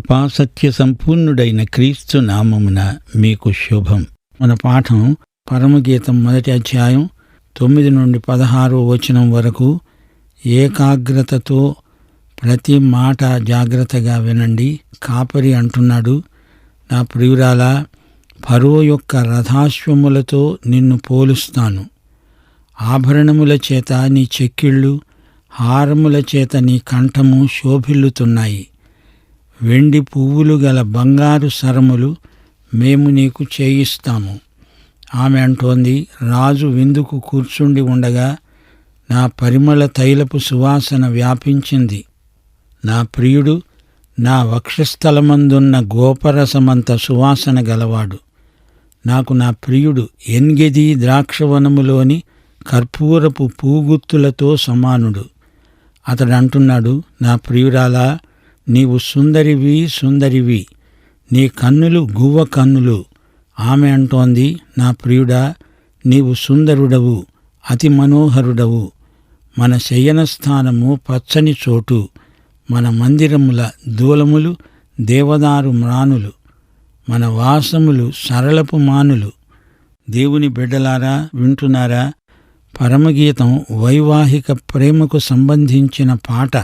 కృపాసత్య సంపూర్ణుడైన క్రీస్తు నామమున మీకు శుభం. మన పాఠం పరమగీతం 1వ అధ్యాయం 9 నుండి 16వ వచనం వరకు. ఏకాగ్రతతో ప్రతి మాట జాగ్రత్తగా వినండి. కాపరి అంటున్నాడు, నా ప్రియురాలా, ఫరో యొక్క రథాశ్వములతో నిన్ను పోలుస్తాను. ఆభరణముల చేత నీ చెక్కిళ్ళు, హారముల చేత నీ కంఠము శోభిల్లుతున్నాయి. వెండి పువ్వులు గల బంగారు సరములు మేము నీకు చేయిస్తాము. ఆమె అంటోంది, రాజు విందుకు కూర్చుండి ఉండగా నా పరిమళ తైలపు సువాసన వ్యాపించింది. నా ప్రియుడు నా వక్షస్థలమందున్న గోపరసమంత సువాసన గలవాడు. నాకు నా ప్రియుడు ఎన్గెది ద్రాక్షవనములోని కర్పూరపు పూగుత్తులతో సమానుడు. అతడంటున్నాడు, నా ప్రియురాలా, నీవు సుందరివి, సుందరివి, నీ కన్నులు గువ్వ కన్నులు. ఆమె అంటోంది, నా ప్రియుడా, నీవు సుందరుడవు, అతి మనోహరుడవు. మన శయనస్థానము పచ్చని చోటు, మన మందిరముల దూలములు దేవదారు మ్రానులు, మన వాసములు సరళపు మానులు. దేవుని బిడ్డలారా, వింటున్నారా? పరమగీతం వైవాహిక ప్రేమకు సంబంధించిన పాట.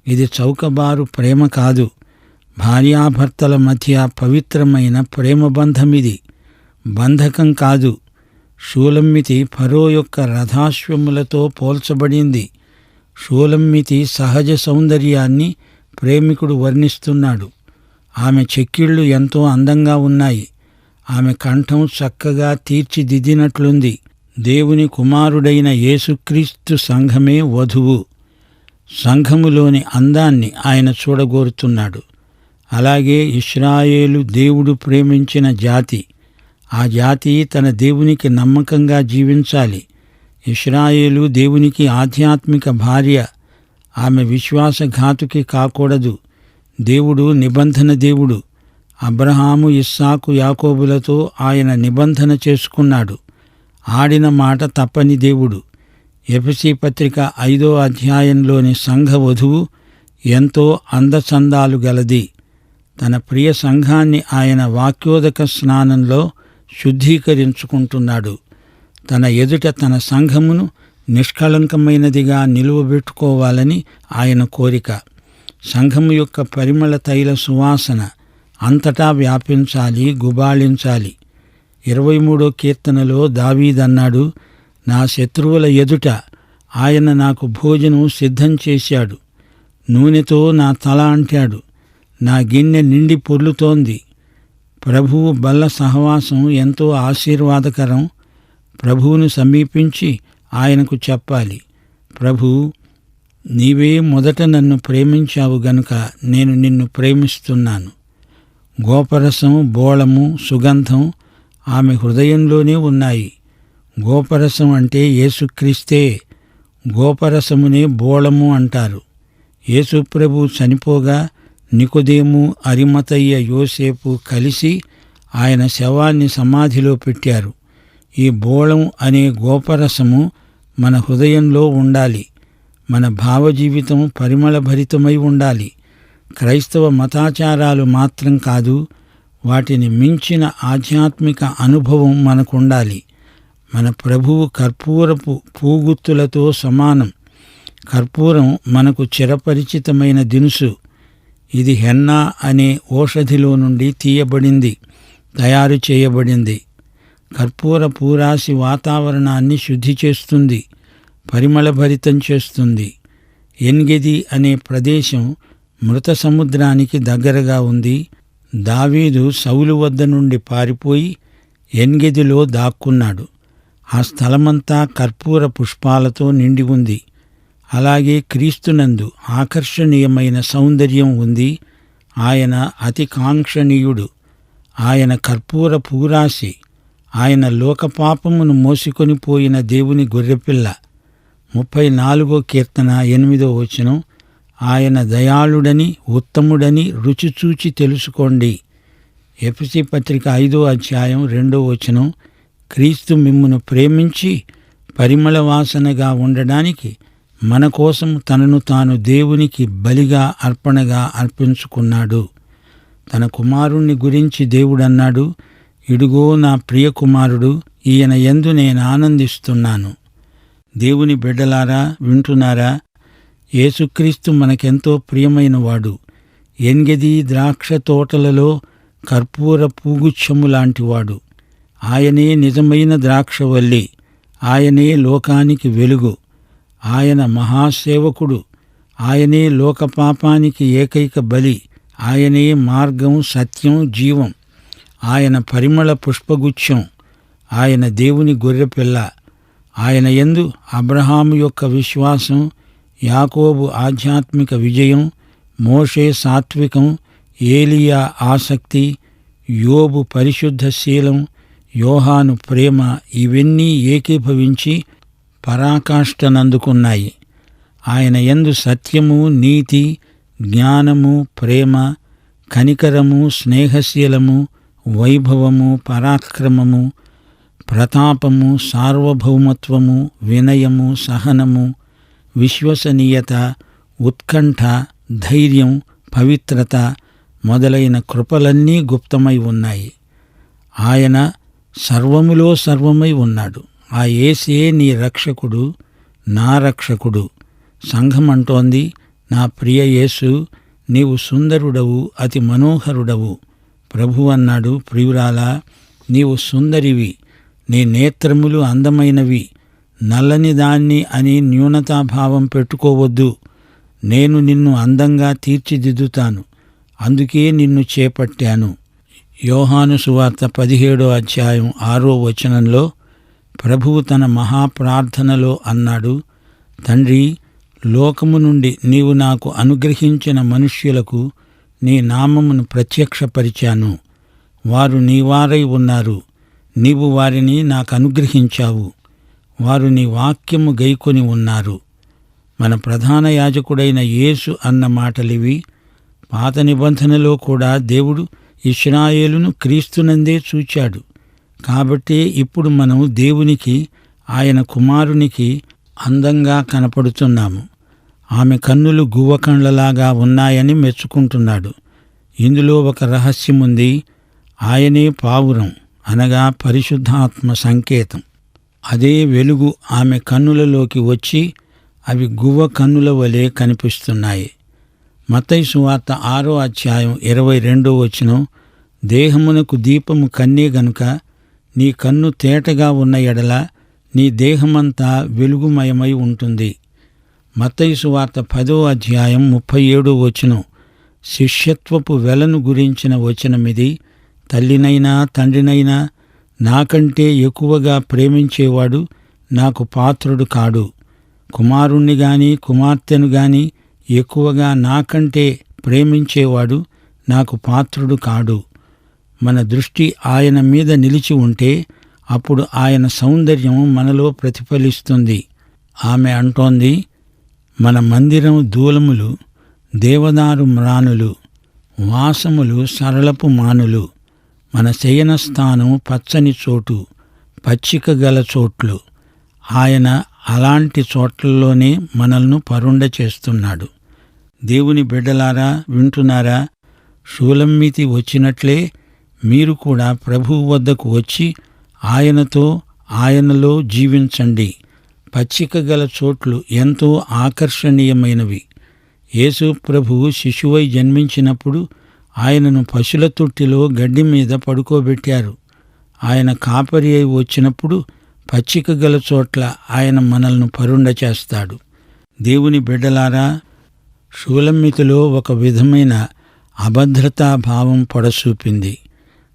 ఇది చౌకబారు ప్రేమ కాదు, భార్యాభర్తల మధ్య పవిత్రమైన ప్రేమ బంధమిది. బంధకం కాదు. షూలమ్మితి ఫరో యొక్క రథాశ్వములతో పోల్చబడింది. షూలమ్మితి సహజ సౌందర్యాన్ని ప్రేమికుడు వర్ణిస్తున్నాడు. ఆమె చెక్కిళ్ళు ఎంతో అందంగా ఉన్నాయి. ఆమె కంఠం చక్కగా తీర్చిదిద్దినట్లుంది. దేవుని కుమారుడైన యేసుక్రీస్తు సంఘమే వధువు. సంఘములోని అందాన్ని ఆయన చూడగోరుతున్నాడు. అలాగే ఇశ్రాయేలు దేవుడు ప్రేమించిన జాతి. ఆ జాతి తన దేవునికి నమ్మకంగా జీవించాలి. ఇశ్రాయేలు దేవునికి ఆధ్యాత్మిక భార్య. ఆమె విశ్వాసఘాతుకి కాకూడదు. దేవుడు నిబంధన దేవుడు. అబ్రహాము, ఇస్సాకు, యాకోబులతో ఆయన నిబంధన చేసుకున్నాడు. ఆడిన మాట తప్పని దేవుడు. ఎఫెసీ పత్రిక 5వ అధ్యాయంలోని సంఘ వధువు ఎంతో అందచందాలు గలది. తన ప్రియ సంఘాన్ని ఆయన వాక్యోదక స్నానంలో శుద్ధీకరించుకుంటున్నాడు. తన ఎదుట తన సంఘమును నిష్కళంకమైనదిగా నిలువబెట్టుకోవాలని ఆయన కోరిక. సంఘము యొక్క పరిమళ తైల సువాసన అంతటా వ్యాపించాలి, గుబాళించాలి. 23వ కీర్తనలో దావీదన్నాడు, నా శత్రువుల ఎదుట ఆయన నాకు భోజనం సిద్ధం చేశాడు. నూనెతో నా తల అంటాడు. నా గిన్నె నిండి పొర్లుతోంది. ప్రభువు బల్ల సహవాసం ఎంతో ఆశీర్వాదకరం. ప్రభువును సమీపించి ఆయనకు చెప్పాలి, ప్రభూ, నీవే మొదట నన్ను ప్రేమించావు గనుక నేను నిన్ను ప్రేమిస్తున్నాను. గోపరసం, బోళము, సుగంధం ఆమె హృదయంలోనే ఉన్నాయి. గోపరసం అంటే యేసుక్రీస్తే. గోపరసమునే బోళము అంటారు. యేసుప్రభు చనిపోగా నికోదేము, అరిమతయ్య, యోసేపు కలిసి ఆయన శవాన్ని సమాధిలో పెట్టారు. ఈ బోళం అనే గోపరసము మన హృదయంలో ఉండాలి. మన భావజీవితం పరిమళభరితమై ఉండాలి. క్రైస్తవ మతాచారాలు మాత్రం కాదు, వాటిని మించిన ఆధ్యాత్మిక అనుభవం మనకుండాలి. మన ప్రభువు కర్పూరపు పూగుత్తులతో సమానం. కర్పూరం మనకు చిరపరిచితమైన దినుసు. ఇది హెన్నా అనే ఓషధిలో నుండి తీయబడింది, తయారు చేయబడింది. కర్పూర పూరాసి వాతావరణాన్ని శుద్ధి చేస్తుంది, పరిమళభరితం చేస్తుంది. ఎన్గెది అనే ప్రదేశం మృత సముద్రానికి దగ్గరగా ఉంది. దావీదు సౌలు వద్ద నుండి పారిపోయి ఎన్గెదిలో దాక్కున్నాడు. ఆ స్థలమంతా కర్పూర పుష్పాలతో నిండి ఉంది. అలాగే క్రీస్తునందు ఆకర్షణీయమైన సౌందర్యం ఉంది. ఆయన అతి కాంక్షణీయుడు. ఆయన కర్పూర పూరాసి. ఆయన లోకపాపమును మోసికొని పోయిన దేవుని గొర్రెపిల్ల. 34వ కీర్తన 8వ వచనం, ఆయన దయాళుడని, ఉత్తముడని రుచిచూచి తెలుసుకోండి. ఎఫెసీ పత్రిక 5వ అధ్యాయం 2వ వచనం, క్రీస్తు మిమ్మును ప్రేమించి పరిమళ వాసనగా ఉండడానికి మన కోసం తనను తాను దేవునికి బలిగా అర్పణగా అర్పించుకున్నాడు. తన కుమారుణ్ణి గురించి దేవుడన్నాడు, ఇడుగో నా ప్రియ కుమారుడు, ఈయన యందు నేను ఆనందిస్తున్నాను. దేవుని బిడ్డలారా, వింటున్నారా? యేసుక్రీస్తు మనకెంతో ప్రియమైనవాడు. ఎంగెది ద్రాక్ష తోటలలో కర్పూర పూగుచ్ఛము లాంటివాడు. ఆయనే నిజమైన ద్రాక్షవల్లి, ఆయనే లోకానికి వెలుగు, ఆయన మహాసేవకుడు, ఆయనే లోకపాపానికి ఏకైక బలి, ఆయనే మార్గం, సత్యం, జీవం. ఆయన పరిమళ పుష్పగుచ్ఛం, ఆయన దేవుని గొర్రెపిల్ల. ఆయన యందు అబ్రహాము యొక్క విశ్వాసం, యాకోబు ఆధ్యాత్మిక విజయం, మోషే సాత్వికం, ఏలియా ఆసక్తి, యోబు పరిశుద్ధశీలం, యోహాను ప్రేమ, ఇవన్నీ ఏకీభవించి పరాకాష్ఠనందుకున్నాయి. ఆయన యందు సత్యము, నీతి, జ్ఞానము, ప్రేమ, కనికరము, స్నేహశీలము, వైభవము, పరాక్రమము, ప్రతాపము, సార్వభౌమత్వము, వినయము, సహనము, విశ్వసనీయత, ఉత్కంఠ, ధైర్యం, పవిత్రత మొదలైన కృపలన్నీ గుప్తమై ఉన్నాయి. ఆయన సర్వములో సర్వమై ఉన్నాడు. ఆ యేసే నీ రక్షకుడు, నా రక్షకుడు. సంఘం అంటోంది, నా ప్రియ యేసు, నీవు సుందరుడవు, అతి మనోహరుడవు. ప్రభు అన్నాడు, ప్రియురాలా, నీవు సుందరివి, నీ నేత్రములు అందమైనవి. నల్లని దాన్ని అని న్యూనతాభావం పెట్టుకోవద్దు. నేను నిన్ను అందంగా తీర్చిదిద్దుతాను, అందుకే నిన్ను చేపట్టాను. యోహాను సువార్త 17వ అధ్యాయం 6వ వచనంలో ప్రభువు తన మహాప్రార్థనలో అన్నాడు, తండ్రి, లోకము నుండి నీవు నాకు అనుగ్రహించిన మనుష్యులకు నీ నామమును ప్రత్యక్షపరిచాను. వారు నీవారై ఉన్నారు. నీవు వారిని నాకు అనుగ్రహించావు. వారు నీ వాక్యము గైకొని ఉన్నారు. మన ప్రధాన యాజకుడైన యేసు అన్న మాటలివి. పాత నిబంధనలో కూడా దేవుడు ఇశ్రాయేలును క్రీస్తునందే చూచాడు. కాబట్టే ఇప్పుడు మనం దేవునికి, ఆయన కుమారునికి అందంగా కనపడుతున్నాము. ఆమె కన్నులు గువ్వకండ్లలాగా ఉన్నాయని మెచ్చుకుంటున్నాడు. ఇందులో ఒక రహస్యముంది. ఆయనే పావురం, అనగా పరిశుద్ధాత్మ సంకేతం. అదే వెలుగు ఆమె కన్నులలోకి వచ్చి అవి గువ్వ కన్నుల వలె కనిపిస్తున్నాయి. మత్తయి సువార్త 6వ అధ్యాయం 22వ వచనం, దేహమునకు దీపము కన్నే గనుక నీ కన్ను తేటగా ఉన్న ఎడల నీ దేహమంతా వెలుగుమయమై ఉంటుంది. మత్తయి సువార్త 10వ అధ్యాయం 37వ వచనం, శిష్యత్వపు వెలను గురించిన వచనమిది. తల్లినైనా తండ్రినైనా నాకంటే ఎక్కువగా ప్రేమించేవాడు నాకు పాత్రుడు కాడు. కుమారుణ్ణి గాని కుమార్తెను గాని ఎక్కువగా నాకంటే ప్రేమించేవాడు నాకు పాత్రుడు కాడు. మన దృష్టి ఆయన మీద నిలిచి ఉంటే అప్పుడు ఆయన సౌందర్యం మనలో ప్రతిఫలిస్తుంది. ఆమె అంటోంది, మన మందిరం దూలములు, దేవదారు మ్రానులు, వాసములు సరళపు మానులు. మన శయన స్థానం పచ్చని చోటు, పచ్చిక గల చోట్లు. ఆయన అలాంటి చోట్లలోనే మనల్ని పరుండ చేస్తున్నాడు. దేవుని బిడ్డలారా, వింటున్నారా? షూలమ్మితి వచ్చినట్లే మీరు కూడా ప్రభువు వద్దకు వచ్చి ఆయనతో, ఆయనలో జీవించండి. పచ్చిక గల చోట్లు ఎంతో ఆకర్షణీయమైనవి. యేసు ప్రభువు శిశువై జన్మించినప్పుడు ఆయనను పశుల తొట్టిలో గడ్డి మీద పడుకోబెట్టారు. ఆయన కాపరి అయి వచ్చినప్పుడు పచ్చిక గల చోట్ల ఆయన మనల్ని పరుండ చేస్తాడు. దేవుని బిడ్డలారా, షూలమ్మితిలో ఒక విధమైన అభద్రతాభావం పొడసూపింది.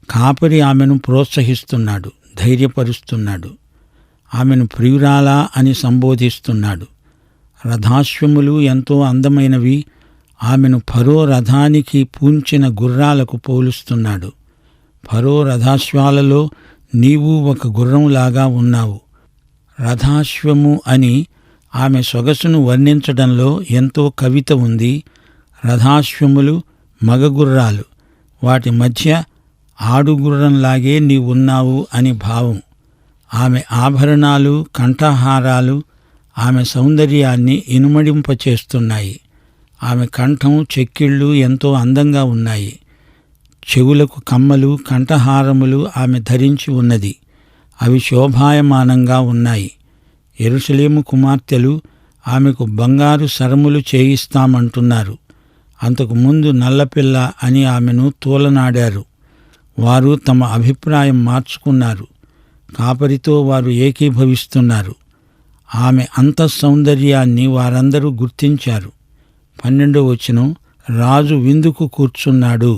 కాపరి ఆమెను ప్రోత్సహిస్తున్నాడు, ధైర్యపరుస్తున్నాడు. ఆమెను ప్రియురాలా అని సంబోధిస్తున్నాడు. రథాశ్వములు ఎంతో అందమైనవి. ఆమెను ఫరో రథానికి పూంచిన గుర్రాలకు పోలుస్తున్నాడు. ఫరో రథాశ్వాలలో నీవు ఒక గుర్రంలాగా ఉన్నావు. రథాశ్వము అని ఆమె సొగసును వర్ణించడంలో ఎంతో కవిత ఉంది. రథాశ్వములు మగగుర్రాలు, వాటి మధ్య ఆడుగుర్రంలాగే నీవున్నావు అని భావం. ఆమె ఆభరణాలు, కంఠహారాలు ఆమె సౌందర్యాన్ని ఇనుమడింపచేస్తున్నాయి. ఆమె కంఠం, చెక్కిళ్ళు ఎంతో అందంగా ఉన్నాయి. చెవులకు కమ్మలు, కంఠహారములు ఆమె ధరించి ఉన్నది. అవి శోభాయమానంగా ఉన్నాయి. యెరూషలేము కుమార్తెలు ఆమెకు బంగారు సరములు చేయిస్తామంటున్నారు. అంతకు ముందు నల్లపిల్ల అని ఆమెను తూలనాడారు. వారు తమ అభిప్రాయం మార్చుకున్నారు. కాపరితో వారు ఏకీభవిస్తున్నారు. ఆమె అంతఃసౌందర్యాన్ని వారందరూ గుర్తించారు. 12వ వచనం, రాజు విందుకు కూర్చున్నాడు.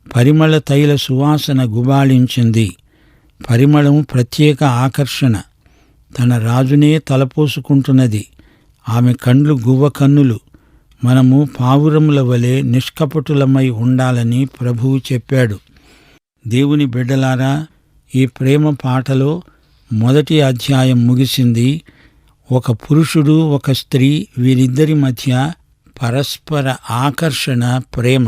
పరిమళ తైల సువాసన గుబాళించింది. పరిమళం ప్రత్యేక ఆకర్షణ. తన రాజునే తలపోసుకుంటున్నది. ఆమె కండ్లు గువ్వ కన్నులు. మనము పావురముల వలె నిష్కపటులమై ఉండాలని ప్రభువు చెప్పాడు. దేవుని బిడ్డలారా, ఈ ప్రేమ పాటలో మొదటి అధ్యాయం ముగిసింది. ఒక పురుషుడు, ఒక స్త్రీ, వీరిద్దరి మధ్య పరస్పర ఆకర్షణ, ప్రేమ.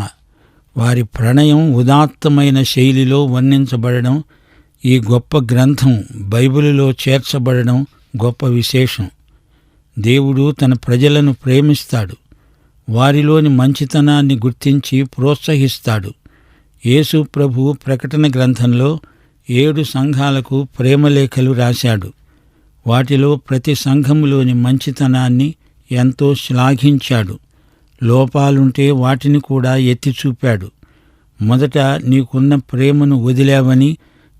వారి ప్రణయం ఉదాత్తమైన శైలిలో వర్ణించబడడం, ఈ గొప్ప గ్రంథం బైబిలులో చేర్చబడడం గొప్ప విశేషం. దేవుడు తన ప్రజలను ప్రేమిస్తాడు. వారిలోని మంచితనాన్ని గుర్తించి ప్రోత్సహిస్తాడు. యేసు ప్రభువు ప్రకటన గ్రంథంలో 7 సంఘాలకు ప్రేమలేఖలు రాశాడు. వాటిలో ప్రతి సంఘములోని మంచితనాన్ని ఎంతో శ్లాఘించాడు. లోపాలుంటే వాటిని కూడా ఎత్తి చూపాడు. మొదట నీకున్న ప్రేమను వదిలావని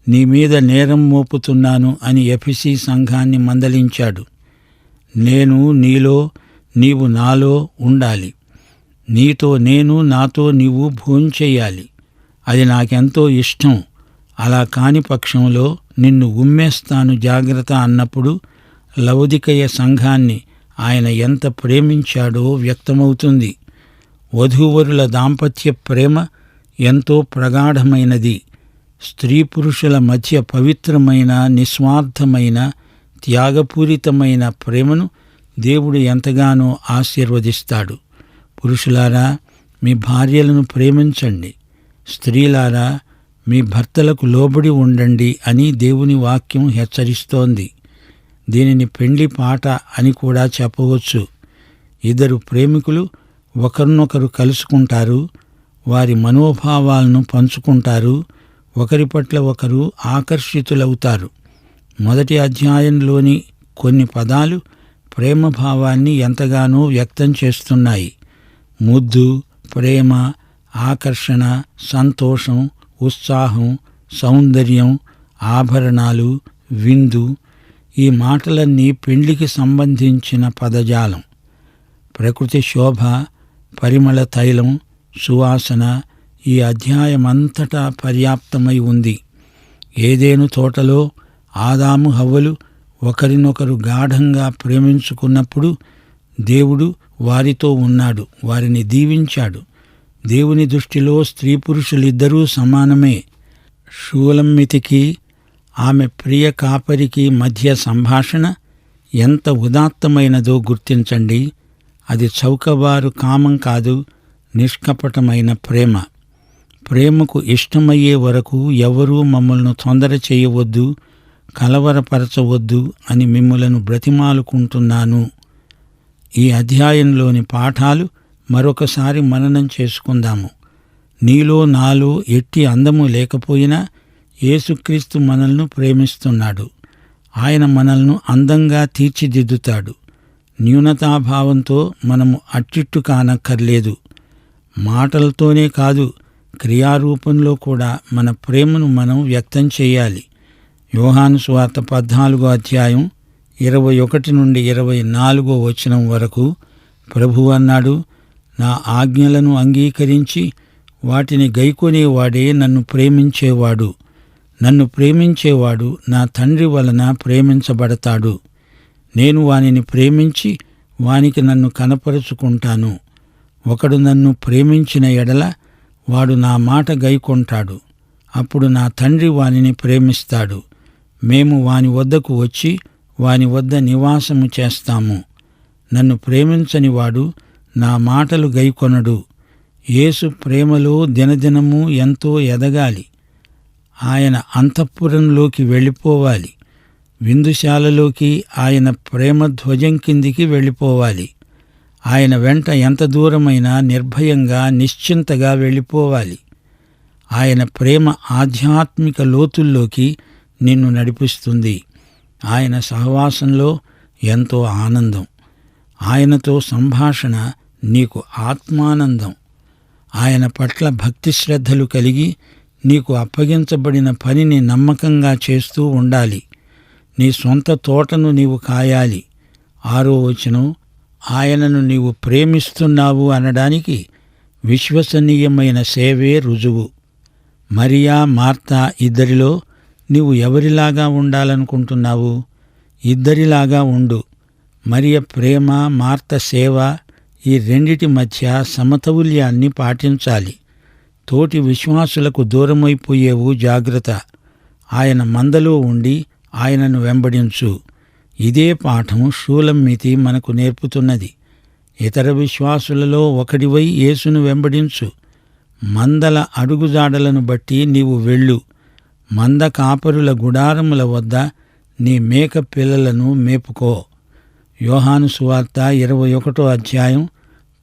నీ మీద నేరం మోపుతున్నాను అని ఎఫెసీ సంఘాన్ని మందలించాడు. నేను నీలో, నీవు నాలో ఉండాలి. నీతో నేను, నాతో నీవు భోంచెయ్యాలి. అది నాకెంతో ఇష్టం. అలా కాని పక్షంలో నిన్ను ఉమ్మేస్తాను జాగ్రత్త అన్నప్పుడు లవొదికయ సంఘాన్ని ఆయన ఎంత ప్రేమించాడో వ్యక్తమవుతుంది. వధూవరుల దాంపత్య ప్రేమ ఎంతో ప్రగాఢమైనది. స్త్రీ పురుషుల మధ్య పవిత్రమైన, నిస్వార్థమైన, త్యాగపూరితమైన ప్రేమను దేవుడు ఎంతగానో ఆశీర్వదిస్తాడు. పురుషులారా, మీ భార్యలను ప్రేమించండి. స్త్రీలారా, మీ భర్తలకు లోబడి ఉండండి అని దేవుని వాక్యం హెచ్చరిస్తోంది. దీనిని పెండ్లి పాట అని కూడా చెప్పవచ్చు. ఇద్దరు ప్రేమికులు ఒకరినొకరు కలుసుకుంటారు. వారి మనోభావాలను పంచుకుంటారు. ఒకరి పట్ల ఒకరు ఆకర్షితులవుతారు. మొదటి అధ్యాయంలోని కొన్ని పదాలు ప్రేమభావాన్ని ఎంతగానో వ్యక్తం చేస్తున్నాయి. ముద్దు, ప్రేమ, ఆకర్షణ, సంతోషం, ఉత్సాహం, సౌందర్యం, ఆభరణాలు, విందు, ఈ మాటలన్నీ పెండ్లికి సంబంధించిన పదజాలం. ప్రకృతి శోభ, పరిమళ తైలం, సువాసన ఈ అధ్యాయమంతటా పర్యాప్తమై ఉంది. ఏదెను తోటలో ఆదాము హవ్వలు ఒకరినొకరు గాఢంగా ప్రేమించుకున్నప్పుడు దేవుడు వారితో ఉన్నాడు, వారిని దీవించాడు. దేవుని దృష్టిలో స్త్రీ పురుషులిద్దరూ సమానమే. షూలమ్మితికి ఆమె ప్రియ కాపరికి మధ్య సంభాషణ ఎంత ఉదాత్తమైనదో గుర్తించండి. అది చౌకబారు కామం కాదు, నిష్కపటమైన ప్రేమ. ప్రేమకు ఇష్టమయ్యే వరకు ఎవరూ మమ్మల్ని తొందర చేయవద్దు, కలవరపరచవద్దు అని మిమ్ములను బ్రతిమాలుకుంటున్నాను. ఈ అధ్యాయంలోని పాఠాలు మరొకసారి మననం చేసుకుందాము. నీలో నాలో ఎట్టి అందము లేకపోయినా యేసుక్రీస్తు మనల్ని ప్రేమిస్తున్నాడు. ఆయన మనల్ని అందంగా తీర్చిదిద్దుతాడు. న్యూనతాభావంతో మనము అట్టిట్టు కానక్కర్లేదు. మాటలతోనే కాదు, క్రియారూపంలో కూడా మన ప్రేమను మనం వ్యక్తం చేయాలి. యోహాను సువార్త 14వ అధ్యాయం 21 నుండి 24వ వచనం వరకు ప్రభువు అన్నాడు, నా ఆజ్ఞలను అంగీకరించి వాటిని గైకొనేవాడే నన్ను ప్రేమించేవాడు. నన్ను ప్రేమించేవాడు నా తండ్రి వలన ప్రేమించబడతాడు. నేను వానిని ప్రేమించి వానికి నన్ను కనపరుచుకుంటాను. ఒకడు నన్ను ప్రేమించిన ఎడల వాడు నా మాట గైకొంటాడు. అప్పుడు నా తండ్రి వానిని ప్రేమిస్తాడు. మేము వాని వద్దకు వచ్చి వాని వద్ద నివాసము చేస్తాము. నన్ను ప్రేమించని వాడు నా మాటలు గైకొనడు. యేసు ప్రేమలో దినదినము ఎంతో ఎదగాలి. ఆయన అంతఃపురంలోకి వెళ్ళిపోవాలి. విందుశాలలోకి ఆయన ప్రేమ ధ్వజం కిందికి వెళ్ళిపోవాలి. ఆయన వెంట ఎంత దూరమైనా నిర్భయంగా, నిశ్చింతగా వెళ్ళిపోవాలి. ఆయన ప్రేమ ఆధ్యాత్మిక లోతుల్లోకి నిన్ను నడిపిస్తుంది. ఆయన సహవాసంలో ఎంతో ఆనందం. ఆయనతో సంభాషణ నీకు ఆత్మానందం. ఆయన పట్ల భక్తి శ్రద్ధలు కలిగి నీకు అప్పగించబడిన పనిని నమ్మకంగా చేస్తూ ఉండాలి. నీ సొంత తోటను నీవు కాయాలి. 6వ వచనం, ఆయనను నీవు ప్రేమిస్తున్నావు అనడానికి విశ్వసనీయమైన సేవే రుజువు. మరియా, మార్తా ఇద్దరిలో నీవు ఎవరిలాగా ఉండాలనుకుంటున్నావు? ఇద్దరిలాగా ఉండు. మరియ ప్రేమ, మార్త సేవ, ఈ రెండిటి మధ్య సమతౌల్యాన్ని పాటించాలి. తోటి విశ్వాసులకు దూరమైపోయేవు జాగ్రత్త. ఆయన మందలో ఉండి ఆయనను వెంబడించు. ఇదే పాఠం షూలమ్మితి మనకు నేర్పుతున్నది. ఇతర విశ్వాసులలో ఒకడివై యేసును వెంబడించు. మందల అడుగుజాడలను బట్టి నీవు వెళ్ళు. మంద కాపరుల గుడారముల వద్ద నీ మేక పిల్లలను మేపుకో. యోహాను సువార్త 21వ అధ్యాయం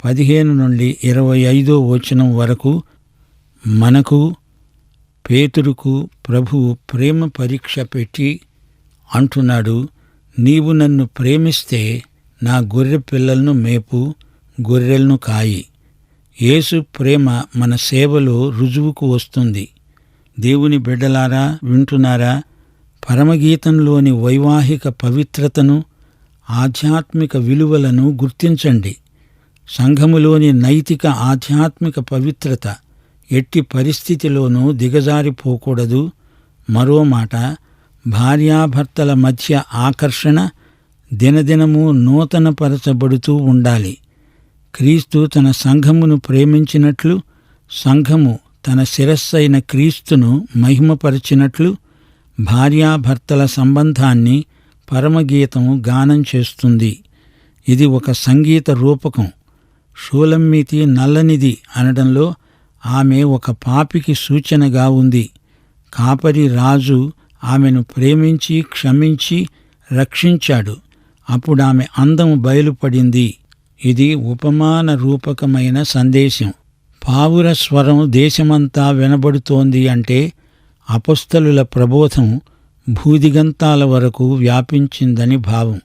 15 నుండి 25వ వచనం వరకు మనకు, పేతురుకు ప్రభువు ప్రేమ పరీక్ష పెట్టి అంటున్నాడు, నీవు నన్ను ప్రేమిస్తే నా గొర్రె పిల్లలను మేపు, గొర్రెలను కాయి. యేసు ప్రేమ మన సేవలో రుజువుకు వస్తుంది. దేవుని బిడ్డలారా, వింటున్నారా? పరమగీతంలోని వైవాహిక పవిత్రతను, ఆధ్యాత్మిక విలువలను గుర్తించండి. సంఘములోని నైతిక ఆధ్యాత్మిక పవిత్రత ఎట్టి పరిస్థితిలోనూ దిగజారిపోకూడదు. మరో మాట, భార్యాభర్తల మధ్య ఆకర్షణ దినదినము నూతనపరచబడుతూ ఉండాలి. క్రీస్తు తన సంఘమును ప్రేమించినట్లు, సంఘము తన శిరస్సైన క్రీస్తును మహిమపరిచినట్లు భార్యాభర్తల సంబంధాన్ని పరమగీతం గానం చేస్తుంది. ఇది ఒక సంగీత రూపకం. షూలమ్మితి నల్లనిది అనడంలో ఆమె ఒక పాపికి సూచనగా ఉంది. కాపరి రాజు ఆమెను ప్రేమించి క్షమించి రక్షించాడు. అప్పుడామె అందం బయలుపడింది. ఇది ఉపమాన రూపకమైన సందేశం. పావుర స్వరం దేశమంతా వినబడుతోంది అంటే అపొస్తలుల ప్రబోధం భూదిగంతాల వరకు వ్యాపించిందని భావం.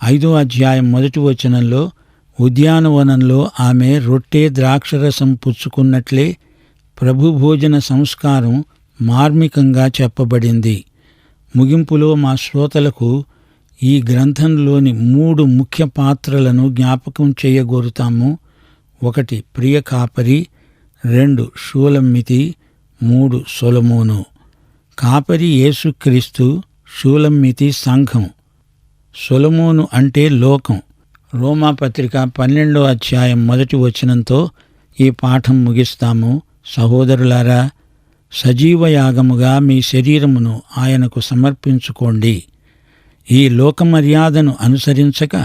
5వ అధ్యాయం 1వ వచనంలో ఉద్యానవనంలో ఆమె రొట్టె ద్రాక్షరసం పుచ్చుకున్నట్లే ప్రభు భోజన సంస్కారం మార్మికంగా చెప్పబడింది. ముగింపులో మా శ్రోతలకు ఈ గ్రంథంలోని 3 ముఖ్య పాత్రలను జ్ఞాపకం చేయగోరుతాము. 1 ప్రియ కాపరి, 2 షూలమ్మితి, 3 సొలొమోను. కాపరి యేసుక్రీస్తు, షూలమ్మితి సంఘం, సొలొమోను అంటే లోకం. రోమాపత్రిక 12వ అధ్యాయం 1వ వచనంతో ఈ పాఠం ముగిస్తాము. సహోదరులారా, సజీవయాగముగా మీ శరీరమును ఆయనకు సమర్పించుకోండి. ఈ లోకమర్యాదను అనుసరించక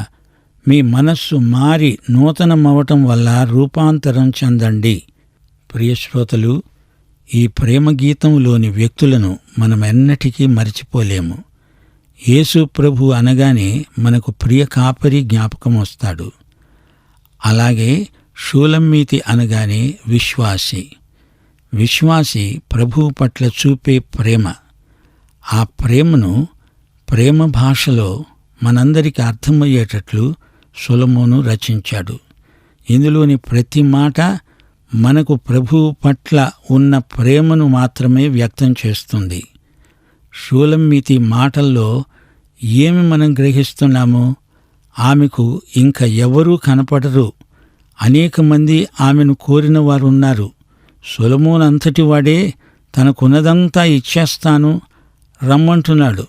మీ మనస్సు మారి నూతనమవటం వల్ల రూపాంతరం చెందండి. ప్రియశ్రోతలు, ఈ ప్రేమగీతంలోని వ్యక్తులను మనమెన్నటికీ మరిచిపోలేము. యేసు ప్రభు అనగానే మనకు ప్రియ కాపరి జ్ఞాపకం వస్తాడు. అలాగే షూలమ్మితి అనగానే విశ్వాసి. విశ్వాసి ప్రభువు పట్ల చూపే ప్రేమ. ఆ ప్రేమను ప్రేమ భాషలో మనందరికీ అర్థమయ్యేటట్లు సొలొమోను రచించాడు. ఇందులోని ప్రతి మాట మనకు ప్రభువు పట్ల ఉన్న ప్రేమను మాత్రమే వ్యక్తం చేస్తుంది. షూలమ్మితి మాటల్లో ఏమి మనం గ్రహిస్తున్నాము? ఆమెకు ఇంక ఎవరూ కనపడరు. అనేక మంది ఆమెను కోరిన వారున్నారు. సొలొమోనంతటి వాడే తనకున్నదంతా ఇచ్చేస్తాను రమ్మంటున్నాడు.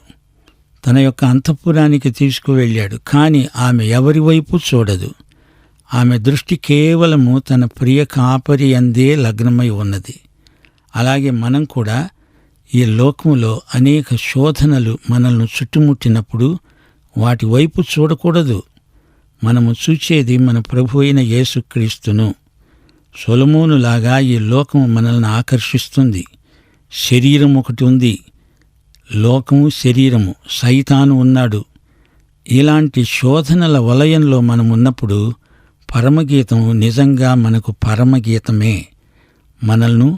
తన యొక్క అంతఃపురానికి తీసుకువెళ్ళాడు. కాని ఆమె ఎవరి వైపు చూడదు. ఆమె దృష్టి కేవలము తన ప్రియ కాపరి అందే లగ్నమై ఉన్నది. అలాగే మనం కూడా ఈ లోకంలో అనేక శోధనలు మనల్ని చుట్టుముట్టినప్పుడు వాటి వైపు చూడకూడదు. మనము చూచేది మన ప్రభు అయిన యేసుక్రీస్తును. సొలొమోనులాగా ఈ లోకం మనల్ని ఆకర్షిస్తుంది. శరీరం ఒకటి ఉంది. లోకము, శరీరము, సైతాను ఉన్నాడు. ఇలాంటి శోధనల వలయంలో మనమున్నప్పుడు పరమగీతం నిజంగా మనకు పరమగీతమే. మనల్ని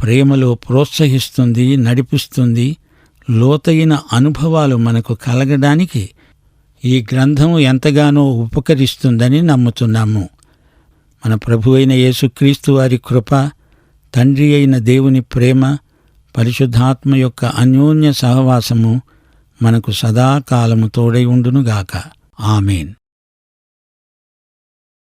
ప్రేమలో ప్రోత్సహిస్తుంది, నడిపిస్తుంది. లోతైన అనుభవాలు మనకు కలగడానికి ఈ గ్రంథం ఎంతగానో ఉపకరిస్తుందని నమ్ముతున్నాము. మన ప్రభువైన యేసుక్రీస్తు వారి కృప, తండ్రి అయిన దేవుని ప్రేమ, పరిశుద్ధాత్మ యొక్క అన్యోన్య సహవాసము మనకు సదాకాలము తోడై ఉండునుగాక. ఆమేన్.